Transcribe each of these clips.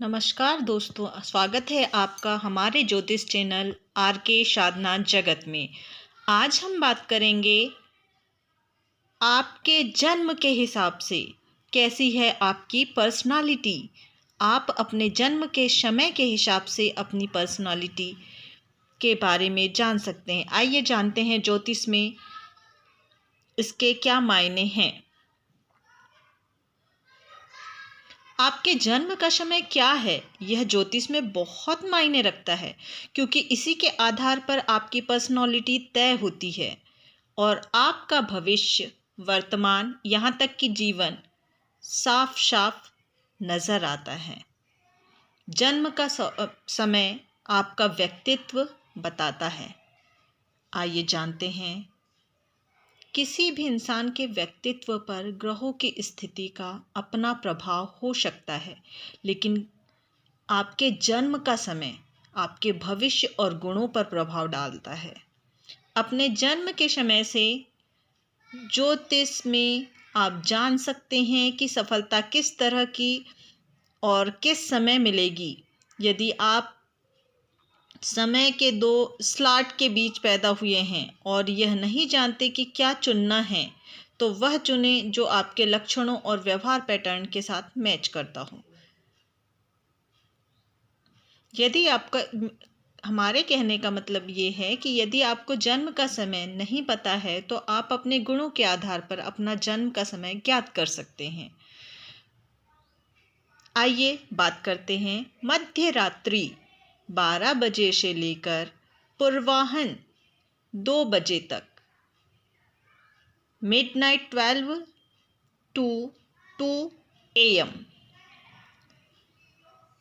नमस्कार दोस्तों, स्वागत है आपका हमारे ज्योतिष चैनल आर के साधना जगत में। आज हम बात करेंगे आपके जन्म के हिसाब से कैसी है आपकी पर्सनालिटी। आप अपने जन्म के समय के हिसाब से अपनी पर्सनालिटी के बारे में जान सकते हैं। आइए जानते हैं ज्योतिष में इसके क्या मायने हैं। आपके जन्म का समय क्या है, यह ज्योतिष में बहुत मायने रखता है, क्योंकि इसी के आधार पर आपकी पर्सनालिटी तय होती है और आपका भविष्य, वर्तमान, यहाँ तक कि जीवन साफ साफ नज़र आता है। जन्म का समय आपका व्यक्तित्व बताता है। आइए जानते हैं किसी भी इंसान के व्यक्तित्व पर ग्रहों की स्थिति का अपना प्रभाव हो सकता है, लेकिन आपके जन्म का समय आपके भविष्य और गुणों पर प्रभाव डालता है। अपने जन्म के समय से ज्योतिष में आप जान सकते हैं कि सफलता किस तरह की और किस समय मिलेगी। यदि आप समय के 2 स्लॉट के बीच पैदा हुए हैं और यह नहीं जानते कि क्या चुनना है, तो वह चुने जो आपके लक्षणों और व्यवहार पैटर्न के साथ मैच करता हो। यदि आपका हमारे कहने का मतलब ये है कि यदि आपको जन्म का समय नहीं पता है, तो आप अपने गुणों के आधार पर अपना जन्म का समय ज्ञात कर सकते हैं। आइए बात करते हैं मध्य रात्रि 12 बजे से लेकर पूर्वाह्न 2 बजे तक, मिडनाइट 12 to 2 AM,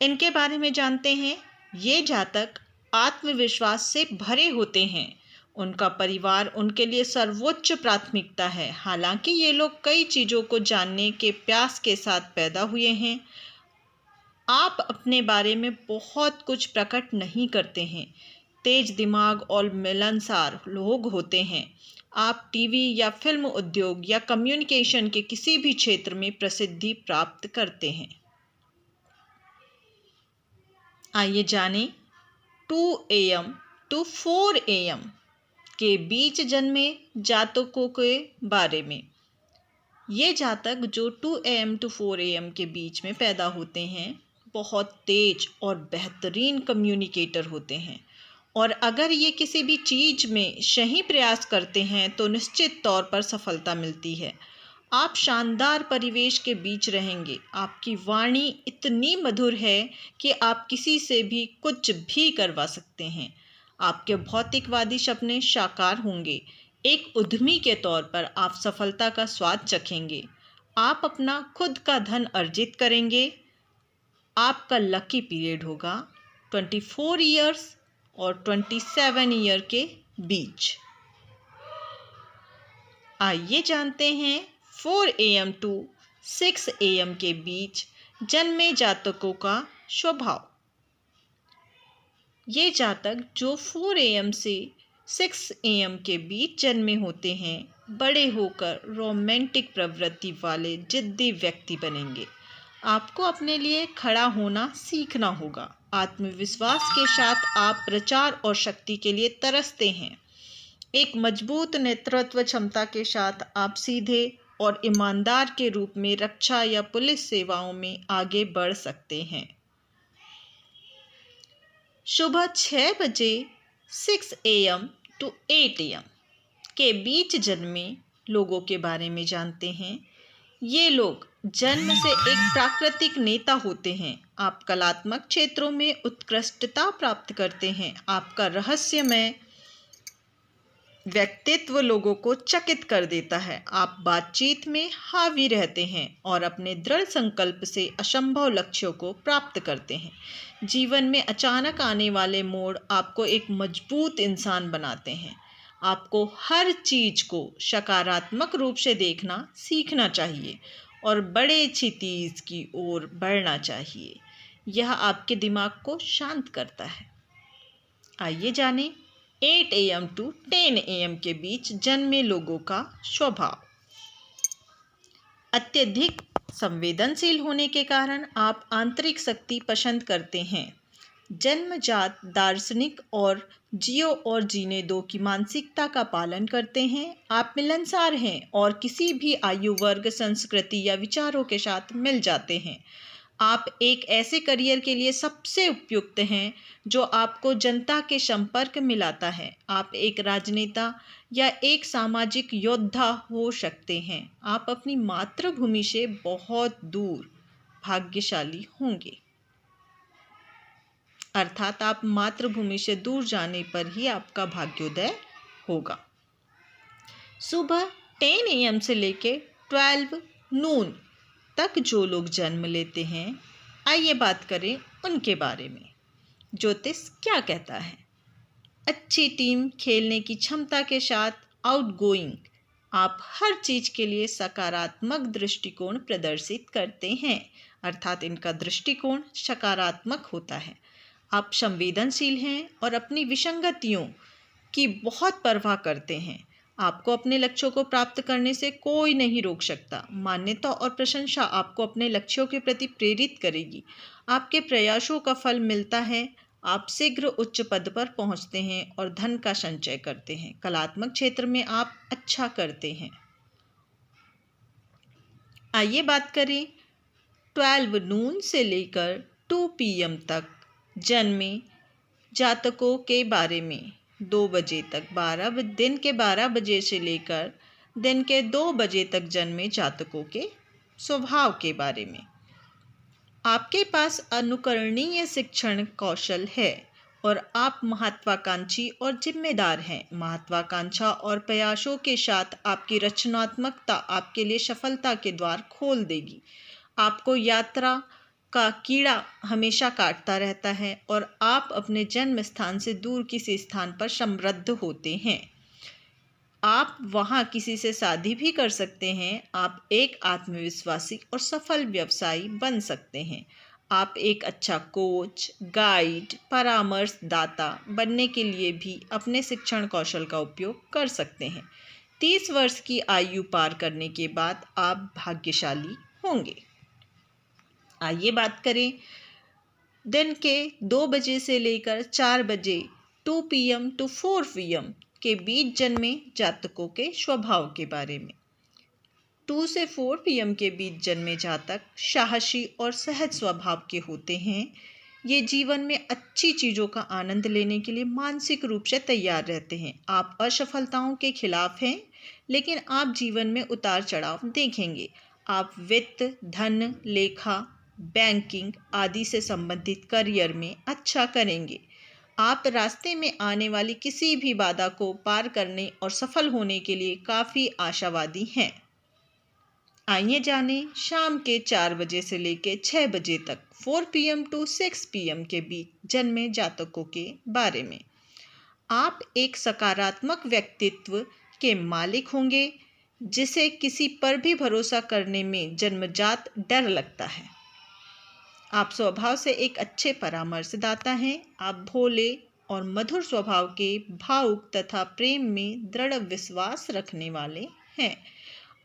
इनके बारे में जानते हैं। ये जातक आत्मविश्वास से भरे होते हैं। उनका परिवार उनके लिए सर्वोच्च प्राथमिकता है। हालांकि ये लोग कई चीज़ों को जानने के प्यास के साथ पैदा हुए हैं। आप अपने बारे में बहुत कुछ प्रकट नहीं करते हैं। तेज दिमाग और मिलनसार लोग होते हैं। आप टीवी या फिल्म उद्योग या कम्युनिकेशन के किसी भी क्षेत्र में प्रसिद्धि प्राप्त करते हैं। आइए जानें 2 AM to 4 AM के बीच जन्मे जातकों के बारे में। ये जातक जो 2 AM to 4 AM के बीच में पैदा होते हैं, बहुत तेज और बेहतरीन कम्युनिकेटर होते हैं, और अगर ये किसी भी चीज़ में सही प्रयास करते हैं तो निश्चित तौर पर सफलता मिलती है। आप शानदार परिवेश के बीच रहेंगे। आपकी वाणी इतनी मधुर है कि आप किसी से भी कुछ भी करवा सकते हैं। आपके भौतिकवादी सपने साकार होंगे। एक उद्यमी के तौर पर आप सफलता का स्वाद चखेंगे। आप अपना खुद का धन अर्जित करेंगे। आपका लकी पीरियड होगा 24 ईयर्स और 27 ईयर के बीच। आइए जानते हैं 4 AM to 6 AM के बीच जन्मे जातकों का स्वभाव। ये जातक जो 4 AM से 6 AM के बीच जन्मे होते हैं, बड़े होकर रोमांटिक प्रवृत्ति वाले जिद्दी व्यक्ति बनेंगे। आपको अपने लिए खड़ा होना सीखना होगा। आत्मविश्वास के साथ आप प्रचार और शक्ति के लिए तरसते हैं। एक मजबूत नेतृत्व क्षमता के साथ आप सीधे और ईमानदार के रूप में रक्षा या पुलिस सेवाओं में आगे बढ़ सकते हैं। सुबह 6 बजे 6 AM to 8 AM के बीच जन्मे लोगों के बारे में जानते हैं। ये लोग जन्म से एक प्राकृतिक नेता होते हैं। आप कलात्मक क्षेत्रों में उत्कृष्टता प्राप्त करते हैं। आपका रहस्यमय व्यक्तित्व लोगों को चकित कर देता है। आप बातचीत में हावी रहते हैं और अपने दृढ़ संकल्प से असंभव लक्ष्यों को प्राप्त करते हैं। जीवन में अचानक आने वाले मोड़ आपको एक मजबूत इंसान बनाते हैं। आपको हर चीज़ को सकारात्मक रूप से देखना सीखना चाहिए और बड़े क्षितिज की ओर बढ़ना चाहिए। यह आपके दिमाग को शांत करता है। आइए जानें 8 AM to 10 AM के बीच जन्मे लोगों का स्वभाव। अत्यधिक संवेदनशील होने के कारण आप आंतरिक शक्ति पसंद करते हैं। जन्मजात दार्शनिक और जियो और जीने दो की मानसिकता का पालन करते हैं। आप मिलनसार हैं और किसी भी आयु वर्ग, संस्कृति या विचारों के साथ मिल जाते हैं। आप एक ऐसे करियर के लिए सबसे उपयुक्त हैं जो आपको जनता के संपर्क में लाता है। आप एक राजनेता या एक सामाजिक योद्धा हो सकते हैं। आप अपनी मातृभूमि से बहुत दूर भाग्यशाली होंगे। अर्थात आप मातृभूमि से दूर जाने पर ही आपका भाग्योदय होगा। सुबह 10 AM से लेकर 12 नून तक जो लोग जन्म लेते हैं, आइए बात करें उनके बारे में। ज्योतिष क्या कहता है? अच्छी टीम खेलने की क्षमता के साथ आउटगोइंग, आप हर चीज के लिए सकारात्मक दृष्टिकोण प्रदर्शित करते हैं, अर्थात इनका दृष्टिकोण सकारात्मक होता है। आप संवेदनशील हैं और अपनी विसंगतियों की बहुत परवाह करते हैं। आपको अपने लक्ष्यों को प्राप्त करने से कोई नहीं रोक सकता। मान्यता और प्रशंसा आपको अपने लक्ष्यों के प्रति प्रेरित करेगी। आपके प्रयासों का फल मिलता है। आप शीघ्र उच्च पद पर पहुंचते हैं और धन का संचय करते हैं। कलात्मक क्षेत्र में आप अच्छा करते हैं। आइए बात करें 12 नून से लेकर 2 PM तक जन्मे जातकों के बारे में। 2 बजे तक दिन के 12 बजे से लेकर दिन के 2 बजे तक जन्मे जातकों के स्वभाव के बारे में। आपके पास अनुकरणीय शिक्षण कौशल है और आप महत्वाकांक्षी और जिम्मेदार हैं। महत्वाकांक्षा और प्रयासों के साथ आपकी रचनात्मकता आपके लिए सफलता के द्वार खोल देगी। आपको यात्रा का कीड़ा हमेशा काटता रहता है और आप अपने जन्म स्थान से दूर किसी स्थान पर समृद्ध होते हैं। आप वहाँ किसी से शादी भी कर सकते हैं। आप एक आत्मविश्वासी और सफल व्यवसायी बन सकते हैं। आप एक अच्छा कोच, गाइड, परामर्शदाता बनने के लिए भी अपने शिक्षण कौशल का उपयोग कर सकते हैं। 30 वर्ष की आयु पार करने के बाद आप भाग्यशाली होंगे। आइए बात करें दिन के 2 बजे से लेकर 4 बजे 2 PM to 4 PM के बीच जन्मे जातकों के स्वभाव के बारे में। 2 से 4 PM के बीच जन्मे जातक साहसी और सहज स्वभाव के होते हैं। ये जीवन में अच्छी चीज़ों का आनंद लेने के लिए मानसिक रूप से तैयार रहते हैं। आप असफलताओं के खिलाफ हैं, लेकिन आप जीवन में उतार चढ़ाव देखेंगे। आप वित्त, धन, लेखा, बैंकिंग आदि से संबंधित करियर में अच्छा करेंगे। आप रास्ते में आने वाली किसी भी बाधा को पार करने और सफल होने के लिए काफ़ी आशावादी हैं। आइए जानें शाम के 4 बजे से लेकर 6 बजे तक 4 PM to 6 PM के बीच जन्मे जातकों के बारे में। आप एक सकारात्मक व्यक्तित्व के मालिक होंगे, जिसे किसी पर भी भरोसा करने में जन्मजात डर लगता है। आप स्वभाव से एक अच्छे परामर्शदाता हैं। आप भोले और मधुर स्वभाव के, भावुक तथा प्रेम में दृढ़ विश्वास रखने वाले हैं।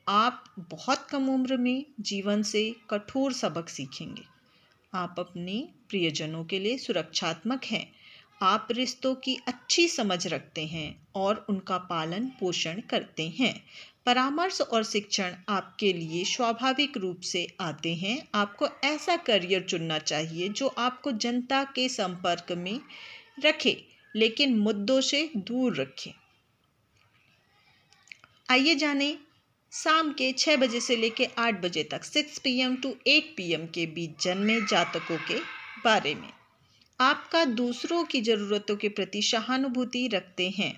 आप बहुत कम उम्र में जीवन से कठोर सबक सीखेंगे। आप अपने प्रियजनों के लिए सुरक्षात्मक हैं। आप रिश्तों की अच्छी समझ रखते हैं और उनका पालन पोषण करते हैं। परामर्श और शिक्षण आपके लिए स्वाभाविक रूप से आते हैं। आपको ऐसा करियर चुनना चाहिए जो आपको जनता के संपर्क में रखे, लेकिन मुद्दों से दूर रखे। आइए जानें शाम के 6 बजे से लेकर 8 बजे तक 6 PM to 8 PM के बीच जन्मे जातकों के बारे में। आपका दूसरों की ज़रूरतों के प्रति सहानुभूति रखते हैं।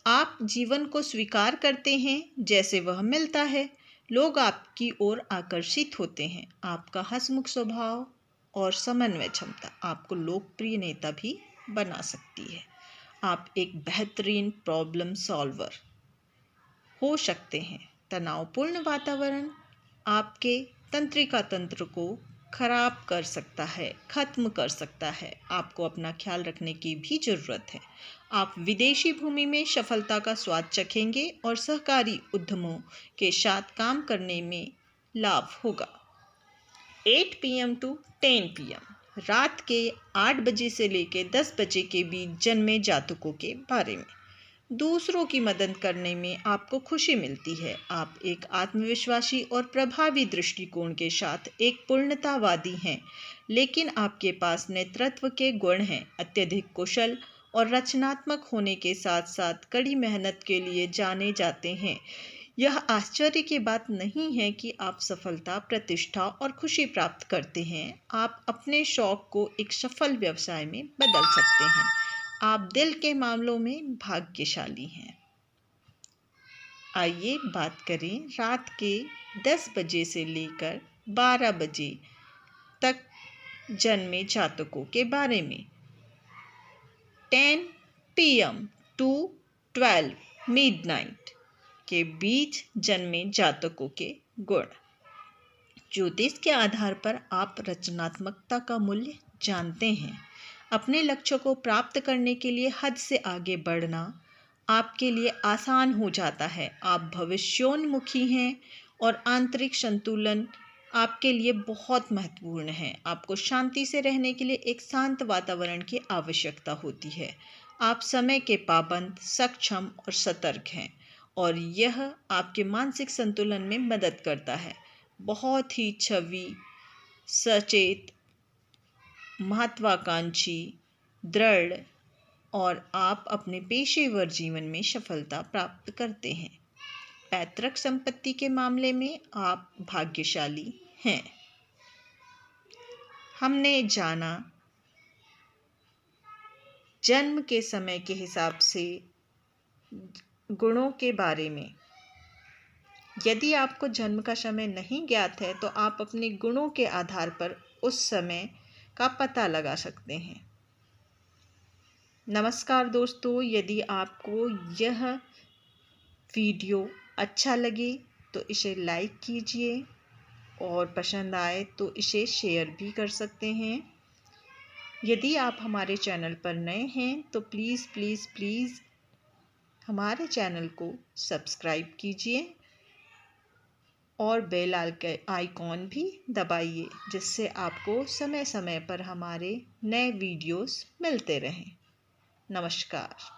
आप जीवन को स्वीकार करते हैं जैसे वह मिलता है। लोग आपकी ओर आकर्षित होते हैं। आपका हंसमुख स्वभाव और समन्वय क्षमता आपको लोकप्रिय नेता भी बना सकती है। आप एक बेहतरीन प्रॉब्लम सॉल्वर हो सकते हैं। तनावपूर्ण वातावरण आपके तंत्रिका तंत्र को खराब कर सकता है, खत्म कर सकता है। आपको अपना ख्याल रखने की भी ज़रूरत है। आप विदेशी भूमि में सफलता का स्वाद चखेंगे और सहकारी उद्यमों के साथ काम करने में लाभ होगा। 8 PM to 10 PM, रात के 8 बजे से लेकर 10 बजे के बीच जन्मे जातकों के बारे में। दूसरों की मदद करने में आपको खुशी मिलती है। आप एक आत्मविश्वासी और प्रभावी दृष्टिकोण के साथ एक पूर्णतावादी हैं, लेकिन आपके पास नेतृत्व के गुण हैं। अत्यधिक कुशल और रचनात्मक होने के साथ साथ कड़ी मेहनत के लिए जाने जाते हैं। यह आश्चर्य की बात नहीं है कि आप सफलता, प्रतिष्ठा और खुशी प्राप्त करते हैं। आप अपने शौक को एक सफल व्यवसाय में बदल सकते हैं। आप दिल के मामलों में भाग्यशाली हैं। आइए बात करें रात के 10 बजे से लेकर 12 बजे तक जन्मे जातकों के बारे में। 10 PM to 12 midnight के बीच जन्मे जातकों के गुण। ज्योतिष के आधार पर आप रचनात्मकता का मूल्य जानते हैं। अपने लक्ष्य को प्राप्त करने के लिए हद से आगे बढ़ना आपके लिए आसान हो जाता है। आप भविष्योन्मुखी हैं और आंतरिक संतुलन आपके लिए बहुत महत्वपूर्ण है। आपको शांति से रहने के लिए एक शांत वातावरण की आवश्यकता होती है। आप समय के पाबंद, सक्षम और सतर्क हैं और यह आपके मानसिक संतुलन में मदद करता है। बहुत ही छवि, सचेत, महत्वाकांक्षी, दृढ़ और आप अपने पेशेवर जीवन में सफलता प्राप्त करते हैं। पैतृक संपत्ति के मामले में आप भाग्यशाली हैं। हमने जाना जन्म के समय के हिसाब से गुणों के बारे में। यदि आपको जन्म का समय नहीं ज्ञात है तो आप अपने गुणों के आधार पर उस समय का पता लगा सकते हैं। नमस्कार दोस्तों, यदि आपको यह वीडियो अच्छा लगे तो इसे लाइक कीजिए और पसंद आए तो इसे शेयर भी कर सकते हैं। यदि आप हमारे चैनल पर नए हैं तो प्लीज़ प्लीज़ प्लीज़ हमारे चैनल को सब्सक्राइब कीजिए और बेल आइकॉन भी दबाइए, जिससे आपको समय समय पर हमारे नए वीडियोस मिलते रहें। नमस्कार।